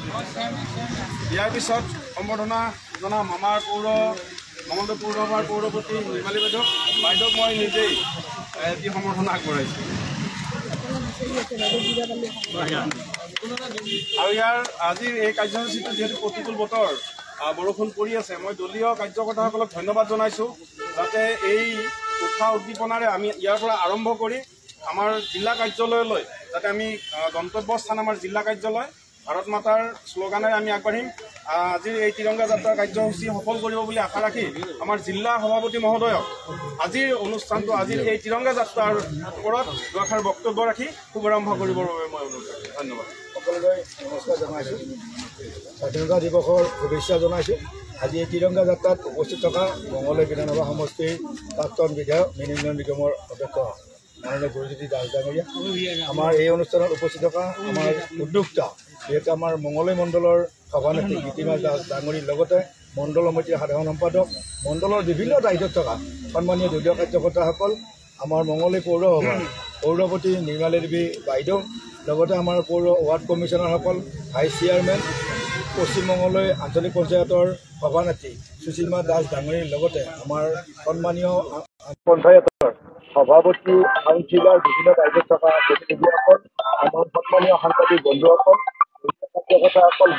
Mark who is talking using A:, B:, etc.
A: ইয়াৰ পিছত সম্বৰ্ধনা জনাম আমাৰ মঙলদৈ পৌৰসভাৰ পৌৰপতি নিৰ্মালী বাইদেউক মই নিজেই এটি সম্বৰ্ধনা আগবঢ়াইছোঁ। আৰু ইয়াৰ আজিৰ এই কাৰ্যসূচীটো যিহেতু প্ৰতিকূল বতৰ, বৰষুণ পৰি আছে, মই দলীয় কাৰ্যকৰ্তাসকলক ধন্যবাদ জনাইছোঁ যাতে এই উৎসাহ উদ্দীপনাৰে আমি ইয়াৰ পৰা আৰম্ভ কৰি আমাৰ জিলা কাৰ্যালয়লৈ যাতে আমি গন্তব্যস্থান আমাৰ জিলা কাৰ্যালয় ভাৰত মাতাৰ শ্লোগানেৰে আমি আগবাঢ়িম। আজিৰ এই তিৰংগা যাত্ৰাৰ কাৰ্যসূচী সফল কৰিব বুলি আশা ৰাখি আমাৰ জিলা সভাপতি মহোদয়ক আজিৰ অনুষ্ঠানটো আজিৰ এই তিৰংগা যাত্ৰাৰ ওপৰত দুআষাৰ বক্তব্য ৰাখি শুভাৰম্ভ কৰিবৰ বাবে মই অনুৰোধ কৰিছোঁ। ধন্যবাদ।
B: সকলোলৈ নমস্কাৰ জনাইছোঁ, স্বাধীনতা দিৱসৰ শুভেচ্ছা জনাইছোঁ। আজি এই তিৰংগা যাত্ৰাত উপস্থিত থকা মঙলদৈ বিধানসভা সমষ্টিৰ প্ৰাক্তন বিধায়ক মীনৰঞ্জন নিগমৰ অধ্যক্ষ মাননীয় গুৰুজ্যোতি দাস ডাঙৰীয়া, আমাৰ এই অনুষ্ঠানত উপস্থিত থকা আমাৰ উদ্যোক্তা যিহেতু আমাৰ মঙলদৈ মণ্ডলৰ সভানেত্ৰী গীতিমা দাস ডাঙৰীৰ লগতে মণ্ডল সমিতিৰ সাধাৰণ সম্পাদক, মণ্ডলৰ বিভিন্ন দায়িত্বত থকা সন্মানীয় দলীয় কাৰ্যকৰ্তাসকল, আমাৰ মঙলদৈ পৌৰসভাৰ পৌৰপতি নিৰ্মালী দেৱী বাইদেউ, লগতে আমাৰ পৌৰ ৱাৰ্ড কমিশ্যনাৰসকল, ভাইচ চেয়াৰমেন, পশ্চিম মঙলদৈ আঞ্চলিক পঞ্চায়তৰ সভানেত্ৰী সুশীলমা দাস ডাঙৰীৰ লগতে আমাৰ সন্মানীয় পঞ্চায়তৰ সভাপতি কাউন্সিলৰ বিভিন্ন দায়িত্বত থকা প্ৰতিনিধিসকল, আমাৰ সন্মানীয় সাংবাদিক বন্ধুসকল, কাৰ্যকৰ্তাসকল